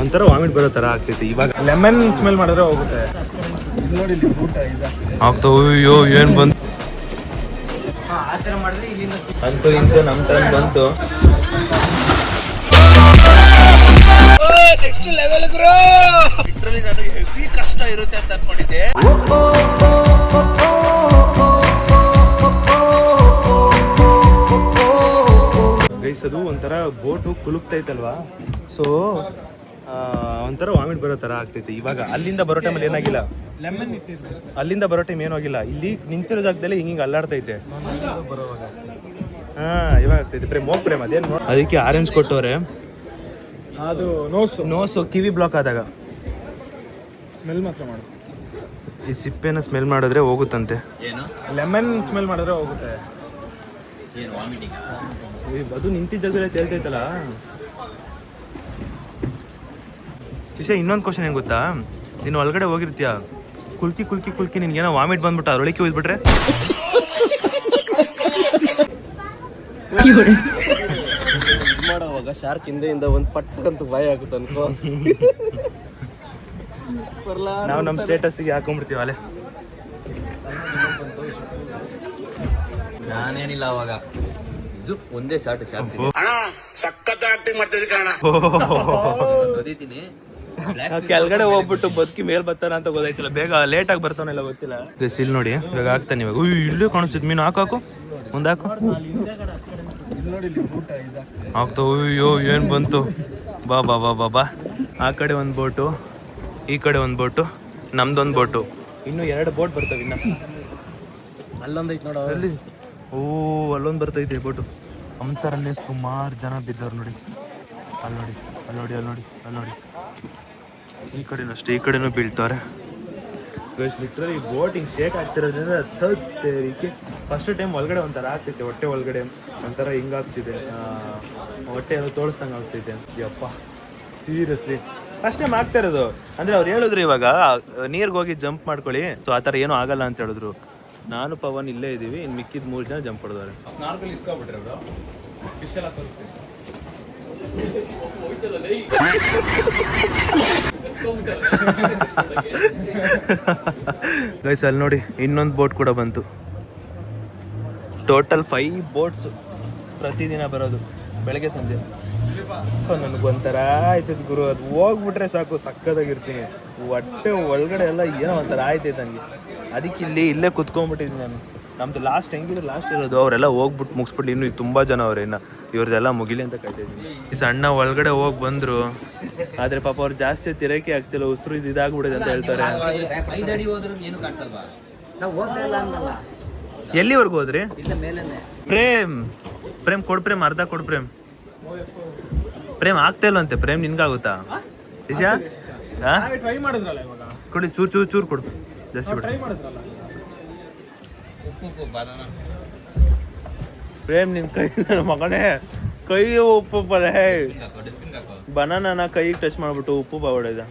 ಒಂಥರ ವಾಮಿಟ್ ಬರೋ ಥರ ಆಗ್ತೈತಿ. ಇವಾಗ ಲೆಮನ್ ಸ್ಮೆಲ್ ಮಾಡಿದ್ರೆ ಹೋಗುತ್ತೆ ನೋಡಿ. ಆಗ್ತಾವ. ಅಯ್ಯೋ ಏನು ಬಂತು ಅಂತೂ ಇಂತೂ ನಮ್ಮ ತರ ಬಂತು. ನೆಕ್ಸ್ಟ್ ಲೆವೆಲ್ ಗುರು. ಲಿಟರಲಿ ನನಗೆ ಹೆವಿ ಕಷ್ಟ ಇರುತ್ತೆ ಅಂತ ಅನ್ಕೊಂಡಿದ್ದೆ. ಗೈಸ್ ಅದು ಒಂಥರ ಬೋಟು ಕುಲುಕ್ತೈತಲ್ವಾ, ಸೊ ಒಂಥರ ವಾಮಿಟ್ ಬರೋ ಥರ ಆಗ್ತೈತಿ. ಇವಾಗ ಅಲ್ಲಿಂದ ಬರೋ ಟೈಮಲ್ಲಿ ಏನಾಗಿಲ್ಲ, ಅಲ್ಲಿಂದ ಬರೋ ಟೈಮ್ ಏನೂ ಆಗಿಲ್ಲ. ಇಲ್ಲಿ ನಿಂತಿರೋ ಜಾಗದಲ್ಲಿ ಹಿಂಗೆ ಅಲ್ಲಾಡ್ತೈತೆ. ಇವಾಗ ಆಗ್ತೈತೆ. ಪ್ರೇಮ್ ಅದೇನು ಅದಕ್ಕೆ ಆರೆಂಜ್ ಕೊಟ್ಟವ್ರೆ. ಅದು ನೋಸು ಕಿವಿ ಬ್ಲಾಕ್ ಆದಾಗ ಸ್ಮೆಲ್ ಮಾತ್ರ ಮಾಡು. ಈ ಸಿಪ್ಪೆನ ಸ್ಮೆಲ್ ಮಾಡಿದ್ರೆ ಹೋಗುತ್ತಂತೆ. ಲೆಮನ್ ಸ್ಮೆಲ್ ಮಾಡಿದ್ರೆ ಹೋಗುತ್ತೆ. ಅದು ನಿಂತಿದ್ದ ಜಾಗದಲ್ಲಿ ತೇಲ್ತೈತಲ್ಲ. ಶಿಷ್ಯ ಇನ್ನೊಂದು ಕ್ವಶನ್ ಹೆಂಗೆ ಗೊತ್ತಾ, ನೀನು ಒಳಗಡೆ ಹೋಗಿರ್ತೀಯ, ಕುಲ್ಕಿ ನಿನ್ಗೇನೋ ವಾಮಿಟ್ ಬಂದ್ಬಿಟ್ಟು ಅದ್ರೊಳಗೆ ಹೋಗ್ಬಿಟ್ರೆ ಮಾಡೋವಾಗ ಶಾರ್ಕ್ ಹಿಂದೆಯಿಂದ ಒಂದು ಪಟ್ಟಂತ ಭಯ ಆಗುತ್ತೆ ಅನ್ಕೋ. ನಾವು ನಮ್ಮ ಸ್ಟೇಟಸ್ಗೆ ಹಾಕೊಂಡ್ಬಿಡ್ತೀವಿ ಅಲ್ಲೇ. ನಾನೇನಿಲ್ಲ ಅವಾಗ ಒಂದೇ ಶಾರ್ಟ್ ಸಖತ್ ಆಕ್ಟಿಂಗ್ ಮಾಡ್ತಿದ್ದೆ ಕಾರಣ ಓದಿದ್ದೀನಿ. ಕೆಳಗಡೆ ಹೋಗ್ಬಿಟ್ಟು ಬದುಕಿ ಮೇಲ್ ಬರ್ತಾನ ಅಂತ ಗೊತ್ತಾಯ್ತಿಲ್ಲ. ಬೇಗ ಲೇಟ್ ಆಗಿ ಬರ್ತಾನೆಲ್ಲ ಗೊತ್ತಿಲ್ಲ. ಸಿಲ್ ನೋಡಿ ಇವಾಗ ಆಗ್ತಾನೆ. ಇವಾಗ ಇಲ್ಲೇ ಕಾಣಿಸ್ತಿದ್ ಮೀನು. ಹಾಕು ಮುಂದೆ ಹಾಕು. ಆಗ್ತಾವ. ಅಯ್ಯೋ ಏನು ಬಂತು. ಬಾ ಬಾ ಬಾ ಬಾ ಬಾ. ಆ ಕಡೆ ಒಂದು ಬೋಟು, ಈ ಕಡೆ ಒಂದು ಬೋಟು, ನಮ್ದೊಂದು ಬೋಟು, ಇನ್ನು 2 ಬೋಟ್ ಬರ್ತವೆ. ಇನ್ನ ಅಲ್ಲೊಂದೈತೆ ನೋಡ ಅಲ್ಲಿ. ಓ ಅಲ್ಲೊಂದು ಬರ್ತೈತೆ ಬೋಟು. ಅಂಥರಲ್ಲೇ ಸುಮಾರು ಜನ ಬಿದ್ದವ್ರು ನೋಡಿ. ಅಲ್ಲಿ ನೋಡಿ. ಈ ಕಡೆನೂ ಅಷ್ಟೇ, ಈ ಕಡೆನೂ ಬೀಳ್ತವ್ರೆ. ಲಿಟ್ರಲಿ ಬೋಟಿಂಗ್ ಶೇಕ್ ಆಗ್ತಿರೋದ್ರಿಂದ ತೇರಿಕೆ ಫಸ್ಟ್ ಟೈಮ್ ಒಳಗಡೆ ಒಂಥರ ಆಗ್ತೈತೆ. ಹೊಟ್ಟೆ ಒಳಗಡೆ ಒಂಥರ ಹಿಂಗಾಗ್ತಿದೆ. ಹೊಟ್ಟೆ ಎಲ್ಲ ತೋಳಿಸ್ದಂಗೆ ಆಗ್ತೈತೆ. ಯಪ್ಪ ಸೀರಿಯಸ್ಲಿ ಫಸ್ಟ್ ಟೈಮ್ ಆಗ್ತಾ ಇರೋದು. ಅಂದರೆ ಅವ್ರು ಹೇಳಿದ್ರು ಇವಾಗ ನೀರ್ಗೆ ಹೋಗಿ ಜಂಪ್ ಮಾಡ್ಕೊಳ್ಳಿ, ಸೊ ಆ ಥರ ಏನೂ ಆಗಲ್ಲ ಅಂತ ಹೇಳಿದ್ರು. ನಾನು ಪವನ್ ಇಲ್ಲೇ ಇದ್ದೀವಿ, ಇನ್ನು ಮಿಕ್ಕಿದ 3 ಜನ ಜಂಪ್ ಹೊಡೆದವ್ರೆ. ಗೈಸ್ ಅಲ್ಲಿ ನೋಡಿ ಇನ್ನೊಂದು ಬೋಟ್ ಕೂಡ ಬಂತು. ಟೋಟಲ್ 5 ಬೋಟ್ಸ್ ಪ್ರತಿದಿನ ಬರೋದು ಬೆಳಗ್ಗೆ ಸಂಜೆ. ನನಗೊಂಥರ ಆಯ್ತೈತೆ ಗುರು. ಅದು ಹೋಗ್ಬಿಟ್ರೆ ಸಾಕು, ಸಕ್ಕದಾಗಿರ್ತೀನಿ. ಹೊಟ್ಟೆ ಒಳಗಡೆ ಎಲ್ಲ ಏನೋ ಒಂಥರ ಆಯ್ತೈತೆ ನನಗೆ. ಅದಕ್ಕೆ ಇಲ್ಲೇ ಕುತ್ಕೊಂಡ್ಬಿಟ್ಟಿದ್ದೀನಿ ನಾನು. ನಮ್ದು ಲಾಸ್ಟ್ ಹೆಂಗಿದ್ರು ಲಾಸ್ಟ್ ಇರೋದು. ಅವರೆಲ್ಲ ಹೋಗ್ಬಿಟ್ಟು ಮುಗಿಸ್ಬಿಟ್ಟು ಇನ್ನೂ ತುಂಬ ಜನ ಅವ್ರೆ. ಇನ್ನು ಇವ್ರದ್ದೆಲ್ಲ ಮುಗಿಲಿ ಅಂತ ಕಾಯ್ತಾಯಿದ್ದೀನಿ. ಈ ಸಣ್ಣ ಒಳಗಡೆ ಹೋಗಿ ಬಂದರು, ಆದರೆ ಪಾಪ ಅವ್ರು ಜಾಸ್ತಿ ತಿರಕೆ ಆಗ್ತಿಲ್ಲ. ಉಸಿರು ಇದಾಗ್ಬಿಡಿದೆ ಅಂತ ಹೇಳ್ತಾರೆ. ಎಲ್ಲಿವರೆಗೂ ಹೋದ್ರಿ? ಪ್ರೇಮ್ ಕೊಡ್ ಪ್ರೇಮ್, ಅರ್ಧ ಕೊಡ್ ಪ್ರೇಮ್ ಆಗ್ತಾ ಇಲ್ವಂತೆ. ಪ್ರೇಮ್ ನಿನ್ಗಾಗುತ್ತಾ ನಿಜ? ಕೊಡಿ ಚೂರು ಕೊಡು ಜಾಸ್ತಿ ಬಿಡ. ಪ್ರೇಮ್ ನಿನ್ ಕೈ, ನನ್ನ ಮಗನೇ ಕೈ ಉಪ್ಪು ಬರೇ ಬನಾನ ಕೈಗೆ ಟಚ್ ಮಾಡ್ಬಿಟ್ಟು ಉಪ್ಪು ಬಾವಡಿದ.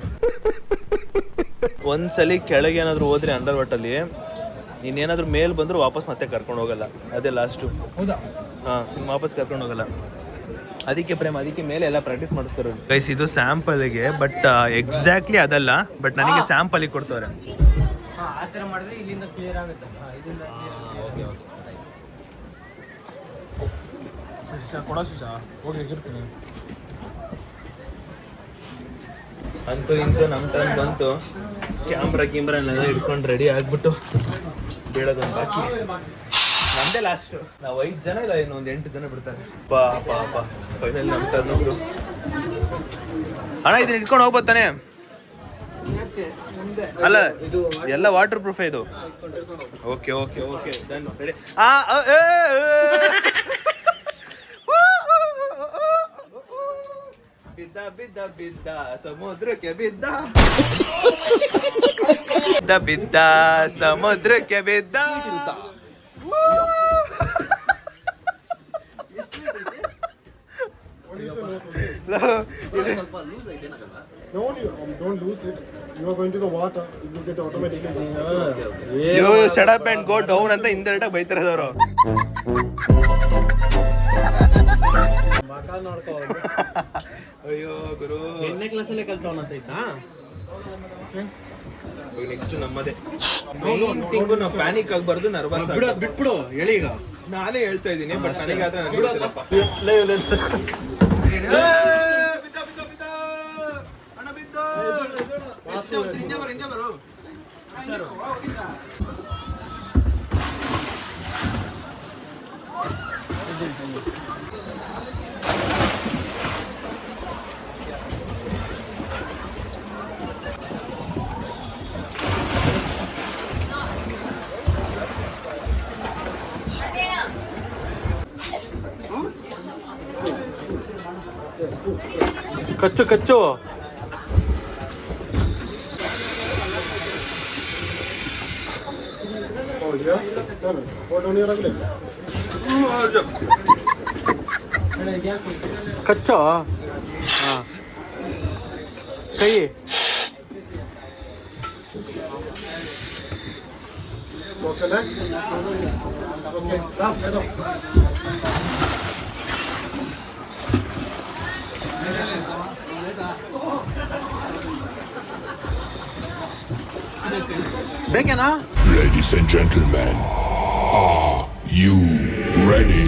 ಒಂದ್ಸಲಿ ಕೆಳಗೆ ಏನಾದ್ರು ಹೋದ್ರೆ ಅಂಡರ್ ವಾಟಲ್ಲಿ, ನೀನೇನಾದ್ರೂ ಮೇಲ್ ಬಂದ್ರು ವಾಪಸ್ ಮತ್ತೆ ಕರ್ಕೊಂಡು ಹೋಗಲ್ಲ. ಅದೇ ಲಾಸ್ಟು. ವಾಪಸ್ ಕರ್ಕೊಂಡು ಹೋಗಲ್ಲ. ಅದಕ್ಕೆ ಪ್ರೇಮ್ ಅದಕ್ಕೆ ಮೇಲೆ ಎಲ್ಲ ಪ್ರಾಕ್ಟೀಸ್ ಮಾಡಿಸ್ತಾರೆ ಗೈಸ್. ಇದು ಸ್ಯಾಂಪಲ್ಗೆ, ಬಟ್ ಎಕ್ಸಾಕ್ಟ್ಲಿ ಅದಲ್ಲ. ಬಟ್ ನನಗೆ ಸ್ಯಾಂಪಲ್ಗೆ ಕೊಡ್ತಾರೆ. ಅಂತೂ ಇಂತೂ ನಮ್ಮ ಟರ್ನ್ ಬಂತು. ಕ್ಯಾಮ್ರಾ ಎಲ್ಲ ಇಟ್ಕೊಂಡು ರೆಡಿ ಆಗ್ಬಿಟ್ಟು ಬೀಳೋದೊಂದು ಬಾಕಿ. ನಮ್ದೇ ಲಾಸ್ಟ್. ನಾವು 5 ಜನ ಇಲ್ಲ, ಇನ್ನೊಂದು 8 ಜನ ಬಿಡ್ತಾರೆ. ಫೈನಲ್ ನಮ್ಮ ಟರ್ನ್. ಅಣ್ಣ ಇದನ್ನ ಇಟ್ಕೊಂಡು ಹೋಗ್ಬೋತಾನೆ? ಅಲ್ಲ ಇದು ಎಲ್ಲ ವಾಟರ್ ಪ್ರೂಫ್ ಇದು. Okay done ready. ಬಿದ್ದ ಸಮುದ್ರಕ್ಕೆ ಬಿದ್ದ ಸಮುದ್ರಕ್ಕೆ ಬಿದ್ದ. Don't lose it. You are going to the water. You will get automatically. You shut up and go down ಅಂತ ಇಂದೆರಟಾಗಿ ಬೈತಿರೋದವರು. ಅಯ್ಯೋ ಗುರು. 8ನೇ ಕ್ಲಾಸಲ್ಲೇ ಕಲ್ತವನಂತ ಇದ್ನಾ? ನೆಕ್ಸ್ಟ್ ನಮ್ಮದೇ ತಿಂಗು ನಾವು ಪ್ಯಾನಿಕ್ ಆಗಬಾರ್ದು, ನರ್ವಸ್ ಬಿಟ್ಬಿಡು ಹೇಳಿ ಈಗ. ನಾನೇ ಹೇಳ್ತಾ ಇದ್ದೀನಿ, ಬಟ್ ನನಗಾದ್ರೆ ಕಚ್ಚು ಕಚ್ಚು. ಕಚ್ಚೋ. ಹಾಂ ಕೈ. ಬೇಕೇನಾ? Ladies and gentlemen, are you ready?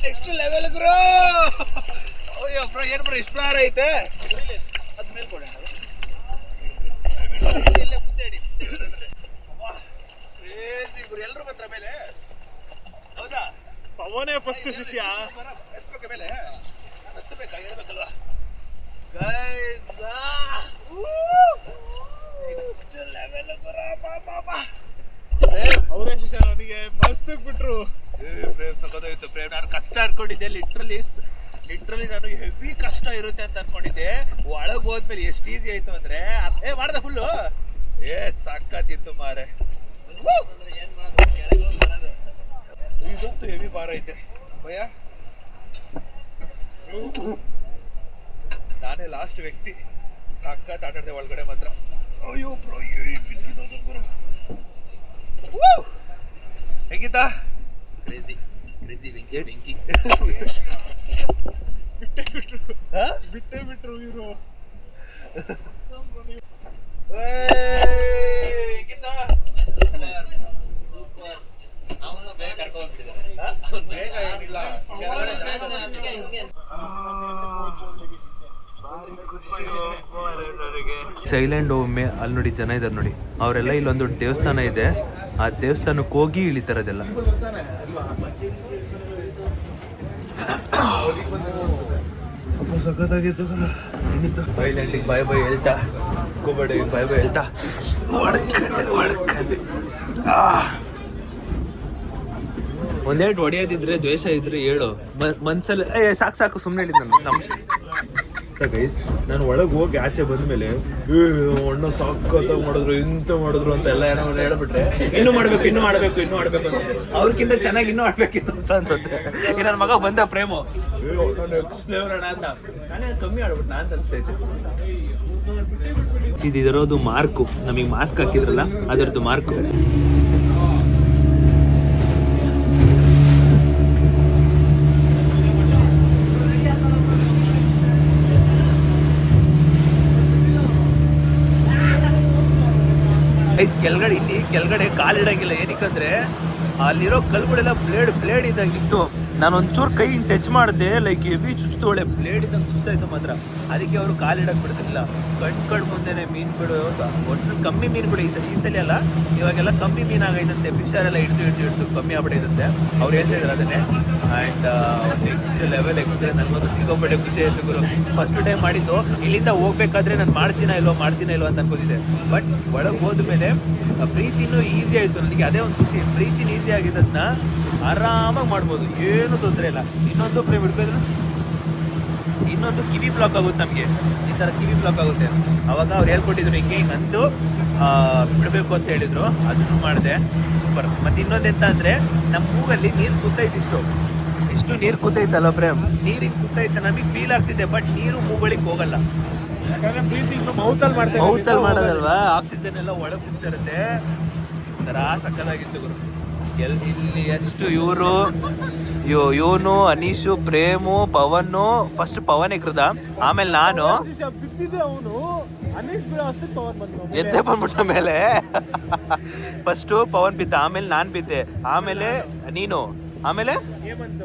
Next level ಗುರು. ಅಯ್ಯೋ ಬ್ರೋ, ಏನು ಬ್ರೋ ಇಷ್ಟು ಭಾರ ಐತೆ? ಅದ್ ಮೇಲೆ ಕೊಡೋಣ, ಇಲ್ಲೇ ಮುದ್ದೇಡಿ. ಗುರು ಎಲ್ಲರೂ ಬಂದ್ರ ಮೇಲೆ? ಹೌದಾ? ಪವನೇ ಫಸ್ಟ್ ಶಿಷ್ಯ. ಎಸ್ಬೇಕು ಮೇಲೆ ಹತ್ತಬೇಕಾ, ಹೇಳ್ಬೇಕಲ್ವಾ ಗೈಸ್? ನೆಕ್ಸ್ಟ್ ಲೆವೆಲ್ ಗುರು. ಬಾಬಾ ಅವರೇ ಶಿಷ್ಯ ನನಗೆ ಮಸ್ತ್ ಬಿಟ್ರು. ಪ್ರೇಮ್ ಸಖತ್ತಾಗಿತ್ತು. ಪ್ರೇಮ್ ನಾನು ಕಷ್ಟ ಅನ್ಕೊಂಡಿದ್ದೆ, ಲಿಟ್ರಲಿ ನಾನು ಹೆವಿ ಕಷ್ಟ ಇರುತ್ತೆ ಅಂತ ಅನ್ಕೊಂಡಿದ್ದೆ. ಒಳಗ್ ಹೋದ್ಮೇಲೆ ಎಷ್ಟು ಈಸಿ ಆಯ್ತು ಅಂದ್ರೆ ಮಾಡ್ದ ಫುಲ್ಲು. ಸಖತ್ತಿತ್ತು ಮಾರೆ. ಇದಂತೂ ಹೆವಿ ಭಾರ ಐತೆ ಭಯ. ನಾನೇ ಲಾಸ್ಟ್ ವ್ಯಕ್ತಿ. ಸಖತ್ ಆಟಾಡ್ದೆ ಒಳಗಡೆ ಮಾತ್ರ. ಅಯ್ಯೋ ಬ್ರೋ, ಹೇಗಿತ್ತಾ? ಕ್ರೇಜಿ ಬೆಂಕಿ. ಬಿಟ್ಟೇ ಬಿಟ್ರು ಇವರು. ಹೇಗಿತ್ತಾ? ಸೈಲೆಂಡ್ ಒಮ್ಮೆ ಅಲ್ಲಿ ನೋಡಿ ಜನ ಇದ್ದಾರೆ ನೋಡಿ, ಅವರೆಲ್ಲ ಇಲ್ಲೊಂದು ದೇವಸ್ಥಾನ ಇದೆ, ಆ ದೇವಸ್ಥಾನಕ್ಕೆ ಹೋಗಿ ಇಳಿತಾರದೆಲ್ಲ. ಸಖತ್ತಾಗಿತ್ತು. ಬೈಲ್ಯಾಂಡಿಗೆ ಬಾಯ್ ಬಾಯ್ ಹೇಳ್ತಾ, ಸ್ಕೂಬಾ ಡೈವಿಂಗ್ ಬಾಯ್ ಬಾಯ್ ಹೇಳ್ತಾ ಒಂದೇಟು ಹೊಡೆಯೋದಿದ್ರೆ ದ್ವೇಷ ಇದ್ರೆ ಹೇಳು, ಮನ್ಸಲ್ಲಿ ಸಾಕು ಸುಮ್ಮನೆ ಹೇಳಿದ್ ನಾನು. ಗೈಸ್ ನಾನು ಒಳಗೆ ಹೋಗಿ ಆಚೆ ಬಂದ್ಮೇಲೆ ಅಣ್ಣ ಸಾಕತ್ತಾಗಿ ಮಾಡಿದ್ರು ಇಂತ ಮಾಡಿದ್ರು ಅಂತ ಎಲ್ಲ ಏನೋ ಹೇಳ್ಬಿಟ್ರೆ ಇನ್ನೂ ಮಾಡ್ಬೇಕು ಅನ್ಸುತ್ತೆ. ಅವ್ರಿಗಿಂತ ಚೆನ್ನಾಗಿ ಇನ್ನೂ ಆಡ್ಬೇಕಿತ್ತು ಅಂತ ಅನ್ಸುತ್ತೆ. ಈ ನನ್ನ ಮಗ ಬಂದ ಪ್ರೇಮು ನೆಕ್ಸ್ಟ್ ಲೆವೆಲ್ ಅಣ್ಣ ಅಂತ ನಾನೇ ಕಮ್ಮಿ ಆಡ್ಬಿಟ್ಟು ನಾ ಅಂತ ಅನ್ಸ್ತೈತೆ. ಇದಿರೋದು ಮಾರ್ಕು, ನಮಗೆ ಮಾಸ್ಕ್ ಹಾಕಿದ್ರಲ್ಲ ಅದರದ್ದು ಮಾರ್ಕು. ಕೆಳಗಡೆ ಕಾಲಿಡಂಗಿಲ್ಲ. ಏನಕ್ಕಂದ್ರೆ ಅಲ್ಲಿರೋ ಕಲ್ಗಳೆಲ್ಲ ಬ್ಲೇಡ್ ಇದ್ದಾಗಿತ್ತು. ನಾನು ಒಂಚೂರು ಕೈ ಟಚ್ ಮಾಡಿದೆ, ಲೈಕ್ ಹೆವಿ ಚುಚ್ತು, ಒಳ್ಳೆ ಬ್ಲೇಡ್ ಇದ್ದಂಗೆ ಚುಚ್ತಾಯಿತ್ತು ಮಾತ್ರ. ಅದಕ್ಕೆ ಅವರು ಕಾಲಿಡಕ್ಕೆ ಬಿಡ್ತಿರ್ಲಿಲ್ಲ. ಕಣ್ಣು ಮುಂದೆನೆ ಮೀನುಗಳು ಒಟ್ಟು ಕಮ್ಮಿ ಮೀನುಗಳು ಈ ಸಲ ಅಲ್ಲ, ಇವಾಗೆಲ್ಲ ಕಮ್ಮಿ ಮೀನು ಆಗೈತಂತೆ. ಫಿಶರೆಲ್ಲ ಹಿಡ್ದು ಕಮ್ಮಿ ಆಗ್ಬಿಟ್ಟೈತಂತೆ. ಅವ್ರು ಹೇಳ್ತಿದ್ರು ಅದನ್ನೇ. ಆ್ಯಂಡ್ ನೆಕ್ಸ್ಟ್ ಲೆವೆಲ್ ಎಕ್ಸ್ಪೀರಿಯನ್ಸ್ ನನಗೊಂದು ಸಿಕ್ಕಾಪಟ್ಟೆ ಖುಷಿ ಆಯ್ತು ಗುರು. ಫಸ್ಟ್ ಟೈಮ್ ಮಾಡಿದ್ದು. ಇಲ್ಲಿಂದ ಹೋಗ್ಬೇಕಾದ್ರೆ ನಾನು ಮಾಡ್ತೀನೋ ಇಲ್ವೋ ಅಂತ ಅನ್ಕೋತಿದ್ದೆ. ಬಟ್ ಒಳಗೆ ಹೋದ್ಮೇಲೆ ಪ್ರೀತಿನೂ ಈಸಿ ಆಯಿತು ನನಗೆ. ಅದೇ ಒಂದು ಖುಷಿ. ಪ್ರೀತಿನ ಈಸಿ ಆಗಿದ ತಕ್ಷಣ ಆರಾಮಾಗಿ ಮಾಡ್ಬೋದು, ಏನು ತೊಂದರೆ ಇಲ್ಲ. ಇನ್ನೊಂದು ಪ್ರೇಮ್ ಹಿಡ್ಕೋದ್ರೆ ಇನ್ನೊಂದು ಕಿವಿ ಬ್ಲಾಕ್ ಆಗುತ್ತೆ ನಮಗೆ. ಈ ಥರ ಕಿವಿ ಬ್ಲಾಕ್ ಆಗುತ್ತೆ. ಅವಾಗ ಅವ್ರು ಹೇಳ್ಕೊಟ್ಟಿದ್ರು ಹಿಂಗಂದು ಬಿಡಬೇಕು ಅಂತ ಹೇಳಿದ್ರು. ಅದನ್ನು ಮಾಡಿದೆ. ಸೂಪರ್. ಮತ್ತು ಇನ್ನೊಂದೆಂತ ಅಂದರೆ ನಮ್ಮ ಮೂಗಲ್ಲಿ ನೀರು ಕೂತೈತೆ. ಇಷ್ಟು ನೀರು ಕೂತೈತಲ್ಲ ಪ್ರೇಮ್, ನೀರಿಗೆ ಕೂತೈತೆ ನಮಗೆ ಫೀಲ್ ಆಗ್ತಿದೆ. ಬಟ್ ನೀರು ಮೂಗಳಿಗೆ ಹೋಗಲ್ಲ. ಮೌತಲ್ಲಿ ಮಾಡೋದಲ್ವಾ, ಆಕ್ಸಿಜನ್ ಎಲ್ಲ ಒಳಗೆ ಹೋಗ್ತಾ ಇರುತ್ತೆ. ಒಂಥರ ಸಕ್ಕದಾಗಿತ್ತು ಗುರು. ಇಲ್ಲಿ ಎಷ್ಟು ಇವನು ಅನೀಶು, ಪ್ರೇಮು, ಪವನ್ನು. ಫಸ್ಟ್ ಪವನ್ ಎಗ್ರದ, ಆಮೇಲೆ ನಾನು ಎದ್ದೆ ಬಂದ್ಬಿಟ್ಟ ಮೇಲೆ. ಫಸ್ಟು ಪವನ್ ಬಿದ್ದ, ಆಮೇಲೆ ನಾನು ಬಿದ್ದೆ, ಆಮೇಲೆ ನೀನು, ಆಮೇಲೆ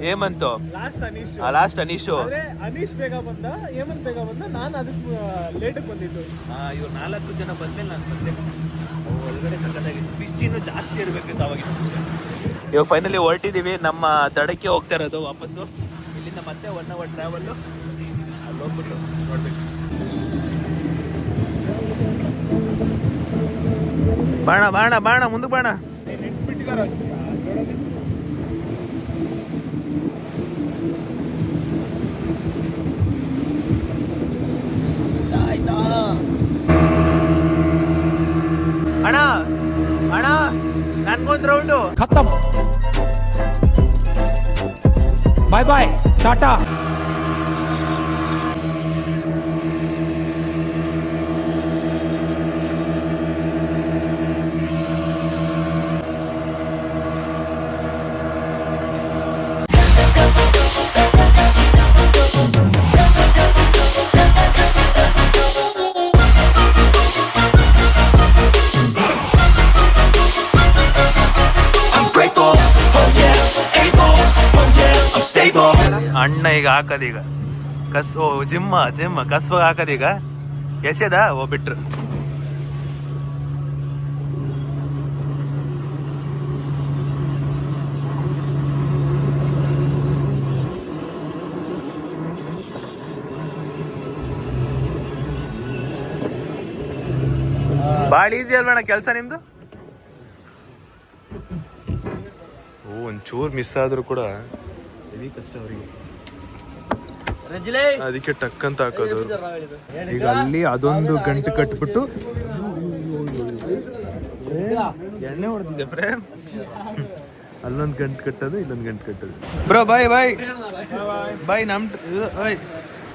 ಹೇಮಂತು, ಲಾಸ್ಟ್ ಅನೀಶು. ಅನೀಶ್ ಬೇಗ ಬಂದ, ಹೇಮಂತ್ ಬೇಗ ಬಂದ, ನಾನು ಅದಕ್ಕೆ ಲೇಟ್ ಬಂದಿದ್ದು. ಇವ್ರು 4 ಜನ ಬಂದ್ಮೇಲೆ ನಾನು ಬಂದೆ. ಒಳಗಡೆ ಸಕ್ಕತ್ತಾಗಿತ್ತು. ಫಿಶ್ಶಿನೂ ಜಾಸ್ತಿ ಇರಬೇಕಿತ್ತು ಅವಾಗಿನ ಖುಷಿ. ಇವಾಗ ಫೈನಲಿ ಹೊರಟಿದ್ದೀವಿ. ನಮ್ಮ ದಡಕ್ಕೆ ಹೋಗ್ತಾ ಇರೋದು ವಾಪಸ್ಸು. ಇಲ್ಲಿಂದ ಮತ್ತೆ 1 hour ಟ್ರಾವೆಲ್ಲು. ಅಲ್ಲಿ ಹೋಗ್ಬಿಟ್ಟು ನೋಡ್ಬೇಕು. ಬಾಣ ಮುಂದಕ್ಕೆ ಬಾಣ. ಅಣ್ಣ ನನ್ಗೊಂದು ರೌಂಡು खत्म बाय बाय टाटा ಅಣ್ಣ ಈಗ ಹಾಕದೀಗ ಜಿಮ್ಮ ಕಸ್ವಾಗ ಹಾಕದೀಗ ಎಸೆದ ಬಿಟ್ರು. ಭಾಳ ಈಸಿ ಅಲ್ವಣ್ಣ ಕೆಲಸ ನಿಮ್ದು? ಒಂಚೂರು ಮಿಸ್ ಆದ್ರೂ ಕೂಡ ಕಷ್ಟ ಅವರಿಗೆ. ಅದಕ್ಕೆ ಟಕ್ ಅಂತ ಹಾಕೋದು. ಈಗ ಅಲ್ಲಿ ಅದೊಂದು ಗಂಟು ಕಟ್ಬಿಟ್ಟು ಎಣ್ಣೆ ಹೊಡೆದಿದ್ದೆ ಪ್ರೇಮ್. ಅಲ್ಲೊಂದು ಗಂಟು ಕಟ್ಟೋದು, ಇಲ್ಲೊಂದು ಗಂಟು ಕಟ್ಟೋದು. ಬ್ರೋ ಬಾಯ್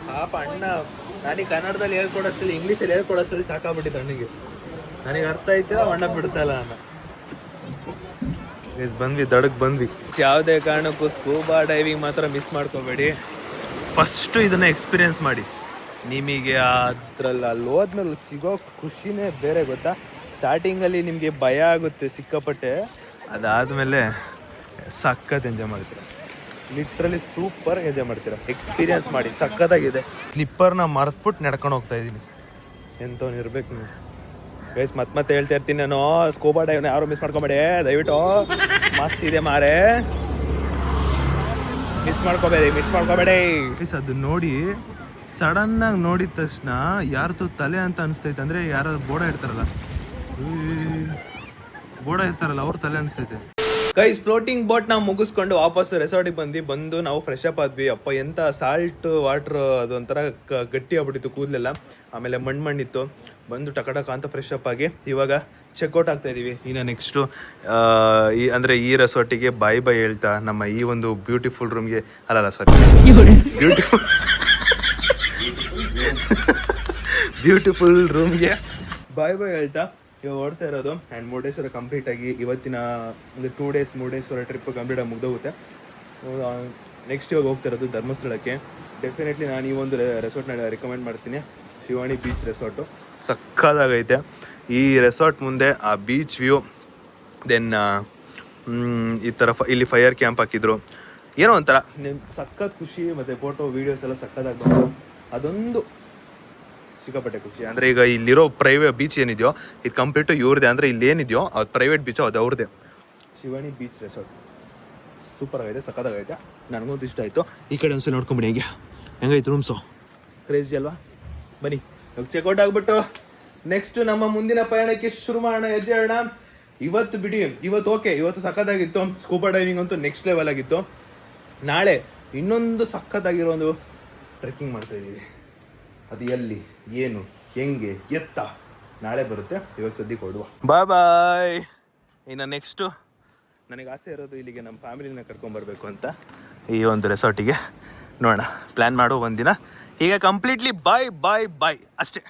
ಪಾಪ ಅಣ್ಣ ನನಗೆ ಕನ್ನಡದಲ್ಲಿ ಹೇಳ್ಕೊಡೋಷ್ಟಲ್ಲಿ, ಇಂಗ್ಲೀಷಲ್ಲಿ ಹೇಳ್ಕೊಡೋಷ್ಟಲ್ಲಿ ಸಾಕಾಗ್ಬಿಟ್ಟಿತ್ತು ಅಣ್ಣಿಗೆ. ನನಗೆ ಅರ್ಥ ಆಯ್ತು, ಅಣ್ಣ ಬಿಡ್ತಾ ಇಲ್ಲ ಅಣ್ಣ. ಬಂದ್ವಿ, ದಡಕ್ಕೆ ಬಂದ್ವಿ. ಯಾವುದೇ ಕಾರಣಕ್ಕೂ ಸ್ಕೂಬಾ ಡೈವಿಂಗ್ ಮಾತ್ರ ಮಿಸ್ ಮಾಡ್ಕೋಬೇಡಿ. ಫಸ್ಟು ಇದನ್ನು ಎಕ್ಸ್ಪೀರಿಯೆನ್ಸ್ ಮಾಡಿ. ನಿಮಗೆ ಅದ್ರಲ್ಲಿ ಅಲ್ಲಿ ಹೋದ್ಮೇಲೆ ಸಿಗೋ ಖುಷಿನೇ ಬೇರೆ ಗೊತ್ತಾ. ಸ್ಟಾರ್ಟಿಂಗಲ್ಲಿ ನಿಮಗೆ ಭಯ ಆಗುತ್ತೆ ಸಿಕ್ಕಾಪಟ್ಟೆ, ಅದಾದಮೇಲೆ ಸಖತ್ ಎಂಜಾಯ್ ಮಾಡ್ತೀರ. ಲಿಟ್ರಲಿ ಸೂಪರ್ ಎಂಜಾಯ್ ಮಾಡ್ತೀರ. ಎಕ್ಸ್ಪೀರಿಯೆನ್ಸ್ ಮಾಡಿ, ಸಖತ್ತಾಗಿದೆ. ಸ್ಲಿಪ್ಪರ್ನ ಮರೆತ್ಬಿಟ್ಟು ನಡ್ಕೊಂಡು ಹೋಗ್ತಾ ಇದ್ದೀನಿ. ಎಂಥವ್ನು ಇರ್ಬೇಕು ನೀವು ಗೈಸ್. ಮತ್ತೆ ಹೇಳ್ತಾ ಇರ್ತೀನಿ ನಾನು, ಸ್ಕೂಬಾ ಡೈವ್ನ ಯಾರು ಮಿಸ್ ಮಾಡ್ಕೊಬೇಡಿ ದಯವಿಟ್ಟು. ಮಸ್ತ್ ಇದೆ ಮಾರೆ, ಮಿಸ್ ಮಾಡ್ಕೋಬೇಡಿ. ಅದು ನೋಡಿ ಸಡನ್ನಾಗಿ ನೋಡಿದ ತಕ್ಷಣ ಯಾರ್ದು ತಲೆ ಅಂತ ಅನಿಸ್ತೈತೆ. ಅಂದರೆ ಯಾರು ಬೋಡ ಇರ್ತಾರಲ್ಲ ಅವ್ರ ತಲೆ ಅನಿಸ್ತೈತೆ. ಗೈಸ್ ಫ್ಲೋಟಿಂಗ್ ಬೋಟ್ ನಾವು ಮುಗಿಸ್ಕೊಂಡು ವಾಪಸ್ ರೆಸಾರ್ಟಿಗೆ ಬಂದು ನಾವು ಫ್ರೆಶ್ ಅಪ್ ಆದ್ವಿ. ಅಪ್ಪ ಎಂತ ಸಾಲ್ಟ್ ವಾಟರ್ ಅದೊಂಥರ ಗಟ್ಟಿ ಆಗ್ಬಿಟ್ಟಿತ್ತು ಕೂದಲೆಲ್ಲ. ಆಮೇಲೆ ಮಣ್ಣಿತ್ತು. ಬಂದು ಟಕಟಕ ಅಂತ ಫ್ರೆಶ್ ಅಪ್ ಆಗಿ ಇವಾಗ ಚೆಕ್ಔಟ್ ಆಗ್ತಾ ಇದೀವಿ. ಇನ್ನು ನೆಕ್ಸ್ಟು ಈ ರೆಸಾರ್ಟಿಗೆ ಬಾಯ್ ಬಾಯ್ ಹೇಳ್ತಾ ನಮ್ಮ ಈ ಒಂದು ಬ್ಯೂಟಿಫುಲ್ ರೂಮ್ಗೆ ಬ್ಯೂಟಿಫುಲ್ ರೂಮ್ಗೆ ಬಾಯ್ ಬಾಯ್ ಹೇಳ್ತಾ ಇವಾಗ ಓಡ್ತಾ ಇರೋದು. ಆ್ಯಂಡ್ ಮುರುಡೇಶ್ವರ ಕಂಪ್ಲೀಟ್ ಆಗಿ ಇವತ್ತಿನ ಒಂದು 2 days ಮುರುಡೇಶ್ವರ ಟ್ರಿಪ್ ಕಂಪ್ಲೀಟ್ ಆಗಿ ಮುಗ್ದೋಗುತ್ತೆ. ನೆಕ್ಸ್ಟ್ ಇವಾಗ ಹೋಗ್ತಾ ಇರೋದು ಧರ್ಮಸ್ಥಳಕ್ಕೆ. ಡೆಫಿನೆಟ್ಲಿ ನಾನು ಈ ಒಂದು ರೆಸಾರ್ಟ್ನ ರೆಕಮೆಂಡ್ ಮಾಡ್ತೀನಿ. ಶಿವಾಣಿ ಬೀಚ್ ರೆಸಾರ್ಟು ಸಕ್ಕದಾಗೈತೆ. ಈ ರೆಸಾರ್ಟ್ ಮುಂದೆ ಆ ಬೀಚ್ ವ್ಯೂ, ದೆನ್ ಈ ಥರ ಇಲ್ಲಿ ಫೈರ್ ಕ್ಯಾಂಪ್ ಹಾಕಿದ್ರು. ಏನೋ ಒಂಥರ ಸಖತ್ ಖುಷಿ. ಮತ್ತು ಫೋಟೋ ವೀಡಿಯೋಸ್ ಎಲ್ಲ ಸಕ್ಕದಾಗಿ ಬಂತು. ಅದೊಂದು ಸಿಕ್ಕಾಪಟ್ಟೆ ಖುಷಿ. ಅಂದರೆ ಈಗ ಇಲ್ಲಿರೋ ಪ್ರೈವೇಟ್ ಬೀಚ್ ಏನಿದೆಯೋ ಇದು ಕಂಪ್ಲೀಟು ಇವ್ರದ್ದೇ. ಅಂದರೆ ಇಲ್ಲಿ ಏನಿದೆಯೋ ಅದು ಪ್ರೈವೇಟ್ ಬೀಚು, ಅದು ಅವ್ರದ್ದೇ. ಶಿವಾಣಿ ಬೀಚ್ ರೆಸಾರ್ಟ್ ಸೂಪರ್ ಆಗೈತೆ, ಸಕ್ಕದಾಗೈತೆ. ನನಗಂತೂ ಇಷ್ಟ ಆಯಿತು. ಈ ಕಡೆ ಒಂದ್ಸಲ ನೋಡ್ಕೊಂಬಿಡಿ ಹೆಂಗೈತೆ ರೂಮ್ಸು. ಕ್ರೇಜಿ ಅಲ್ವಾ? ಬನ್ನಿ ಇವಾಗ ಚೆಕ್ಔಟ್ ಆಗಿಬಿಟ್ಟು ನೆಕ್ಸ್ಟ್ ನಮ್ಮ ಮುಂದಿನ ಪಯಣಕ್ಕೆ ಶುರು ಮಾಡೋಣ, ಹೆಜ್ಜೆ ಇಡೋಣ. ಇವತ್ತು ಬಿಡಿ, ಇವತ್ತು ಓಕೆ, ಇವತ್ತು ಸಖತ್ತಾಗಿತ್ತು. ಸ್ಕೂಬಾ ಡೈವಿಂಗ್ ಅಂತೂ ನೆಕ್ಸ್ಟ್ ಲೆವೆಲ್ ಆಗಿತ್ತು. ನಾಳೆ ಇನ್ನೊಂದು ಸಖತ್ತಾಗಿರೋ ಒಂದು ಟ್ರೆಕ್ಕಿಂಗ್ ಮಾಡ್ತಾ ಇದ್ದೀವಿ. ಅದು ಎಲ್ಲಿ, ಏನು, ಹೆಂಗೆ, ಎತ್ತ ನಾಳೆ ಬರುತ್ತೆ. ಇವಾಗ ಸದ್ಯಕ್ಕೆ ಹೊಡುವ. ಬಾಯ್ ಬಾಯ್. ಇನ್ನು ನೆಕ್ಸ್ಟು ನನಗೆ ಆಸೆ ಇರೋದು ಇಲ್ಲಿಗೆ ನಮ್ಮ ಫ್ಯಾಮಿಲಿನ ಕರ್ಕೊಂಬರ್ಬೇಕು ಅಂತ, ಈ ಒಂದು ರೆಸಾರ್ಟಿಗೆ. ನೋಡೋಣ, ಪ್ಲ್ಯಾನ್ ಮಾಡೋ ಒಂದಿನ. ಈಗ ಕಂಪ್ಲೀಟ್ಲಿ ಬಾಯ್ ಬಾಯ್ ಬಾಯ್ ಅಷ್ಟೇ.